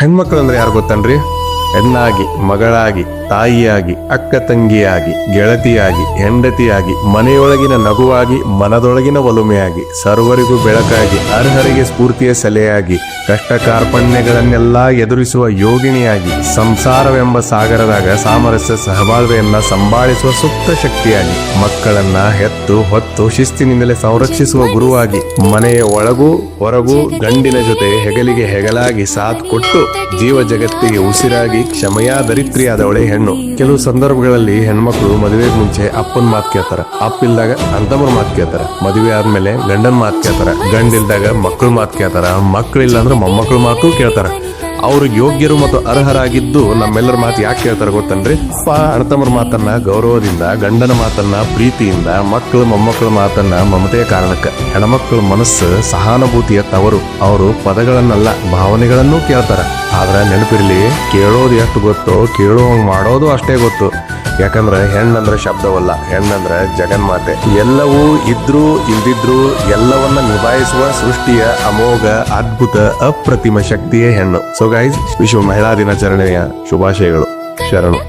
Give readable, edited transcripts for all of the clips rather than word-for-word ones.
ಹೆಣ್ಮಕ್ಳಂದ್ರೆ ಯಾರು ಗೊತ್ತನ್ರಿ? ಹೆಣ್ಣಾಗಿ, ಮಗಳಾಗಿ, ತಾಯಿಯಾಗಿ, ಅಕ್ಕ ತಂಗಿಯಾಗಿ, ಗೆಳತಿಯಾಗಿ, ಹೆಂಡತಿಯಾಗಿ, ಮನೆಯೊಳಗಿನ ನಗುವಾಗಿ, ಮನದೊಳಗಿನ ಒಲುಮೆಯಾಗಿ, ಸರ್ವರಿಗೂ ಬೆಳಕಾಗಿ, ಅರ್ಹರಿಗೆ ಸ್ಫೂರ್ತಿಯ ಸೆಲೆಯಾಗಿ, ಕಷ್ಟ ಕಾರ್ಪಣ್ಯಗಳನ್ನೆಲ್ಲ ಎದುರಿಸುವ ಯೋಗಿನಿಯಾಗಿ, ಸಂಸಾರವೆಂಬ ಸಾಗರದಾಗ ಸಾಮರಸ್ಯ ಸಹಬಾಳ್ವೆಯನ್ನ ಸಂಭಾಳಿಸುವ ಸುಪ್ತ ಶಕ್ತಿಯಾಗಿ, ಮಕ್ಕಳನ್ನ ಹೆತ್ತು ಹೊತ್ತು ಶಿಸ್ತಿನಿಂದಲೇ ಸಂರಕ್ಷಿಸುವ ಗುರುವಾಗಿ, ಮನೆಯ ಒಳಗೂ ಹೊರಗೂ ಗಂಡಿನ ಜೊತೆ ಹೆಗಲಿಗೆ ಹೆಗಲಾಗಿ ಸಾಥ್ ಕೊಟ್ಟು ಜೀವ ಜಗತ್ತಿಗೆ ಉಸಿರಾಗಿ ಕ್ಷಮೆಯ ದರಿದ್ರಿಯಾದವಳೆ ಹೆಣ್ಣು. ಕೆಲವು ಸಂದರ್ಭಗಳಲ್ಲಿ ಹೆಣ್ಮಕ್ಳು ಮದುವೆಗೆ ಮುಂಚೆ ಅಪ್ಪನ ಮಾತು ಕೇಳ್ತಾರ, ಅಪ್ಪಿಲ್ದಾಗ ಅಂತಮ್ಮರ ಮಾತು ಕೇಳ್ತಾರ, ಮದುವೆ ಆದ್ಮೇಲೆ ಗಂಡನ ಮಾತು ಕೇಳ್ತಾರ, ಗಂಡಿಲ್ದಾಗ ಮಕ್ಕಳು ಮಾತು ಕೇಳ್ತಾರ, ಮಕ್ಕಳಿಲ್ಲ ಅಂದ್ರೆ ಮೊಮ್ಮಕ್ಕಳು ಮಾತು ಕೇಳ್ತಾರ. ಅವ್ರು ಯೋಗ್ಯರು ಮತ್ತು ಅರ್ಹರಾಗಿದ್ದು ನಮ್ಮೆಲ್ಲರ ಮಾತು ಯಾಕೆ ಕೇಳ್ತಾರ ಗೊತ್ತನ್ರಿ? ಅಣ್ಣತಮ್ಮರ ಮಾತನ್ನ ಗೌರವದಿಂದ, ಗಂಡನ ಮಾತನ್ನ ಪ್ರೀತಿಯಿಂದ, ಮಕ್ಕಳು ಮೊಮ್ಮಕ್ಕಳ ಮಾತನ್ನ ಮಮತೆಯ ಕಾರಣಕ್ಕ. ಹೆಣ್ಮಕ್ಳ ಮನಸ್ಸು ಸಹಾನುಭೂತಿಯ ತವರು. ಅವರು ಪದಗಳನ್ನಲ್ಲ ಭಾವನೆಗಳನ್ನೂ ಕೇಳ್ತಾರ. ಆದ್ರ ನೆನಪಿರ್ಲಿ, ಕೇಳೋದು ಎಷ್ಟು ಗೊತ್ತೋ ಕೇಳುವಂಗ್ ಮಾಡೋದು ಅಷ್ಟೇ ಗೊತ್ತು. ಯಾಕಂದ್ರೆ ಹೆಣ್ಣಂದ್ರೆ ಶಬ್ದವಲ್ಲ, ಹೆಣ್ಣಂದ್ರೆ ಜಗನ್ಮಾತೆ. ಎಲ್ಲವೂ ಇದ್ರೂ ಇಲ್ದಿದ್ರು ಎಲ್ಲವನ್ನ ನಿಭಾಯಿಸುವ ಸೃಷ್ಟಿಯ ಅಮೋಘ ಅದ್ಭುತ ಅಪ್ರತಿಮ ಶಕ್ತಿಯೇ ಹೆಣ್ಣು. ಸೊ ಗೈಸ್, ವಿಶ್ವ ಮಹಿಳಾ ದಿನಾಚರಣೆಯ ಶುಭಾಶಯಗಳು. ಶರಣು.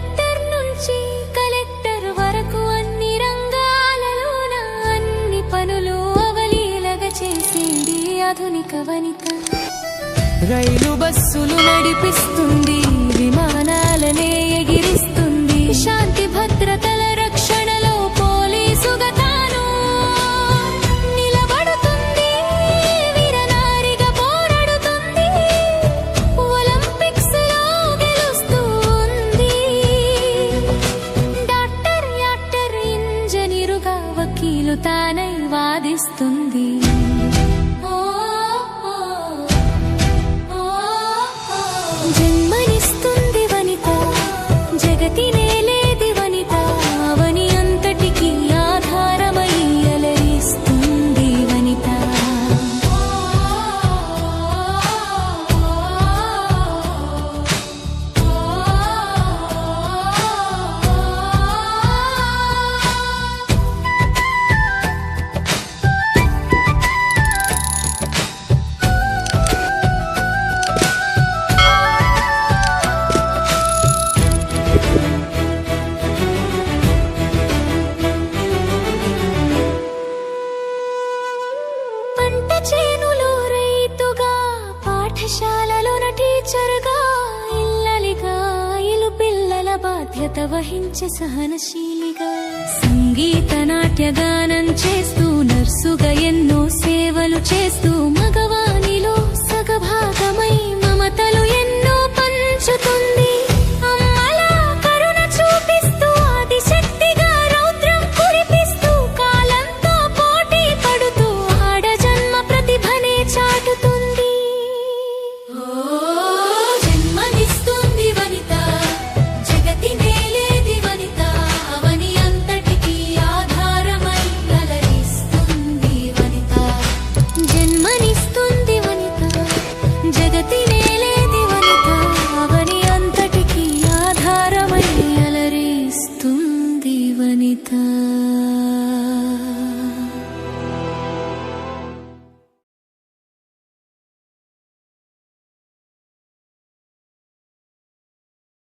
రైలు బస్సులు నడిపిస్తుంది, విమానాలనే ఎగిరిస్తుంది, శాంతి భద్రతల రక్షణలో పోలీసుగా తాను నిలబడుతుంది, వీరనారిగా పోరాడుతుంది, ఒలింపిక్స్ లో గెలుస్తుంది. డాక్టర్, యాక్టర్, ఇంజనీరుగా వకీలు తానై వాదిస్తుంది. జన్మనిస్తుంది వనిత, జగతినే లేది వనిత, అవని అంతటికి ఆధారమై అలరిస్తుంది వనిత. చేనులో రైతుగా, పాఠశాలలోన టీచర్గా, ఇల్లలిగా ఇలు పిల్లల బాధ్యత వహించే సహనశీలిగా, సంగీత నాట్య గానం చేస్తూ, నర్సుగా ఎన్నో సేవలు చేస్తూ, మగవా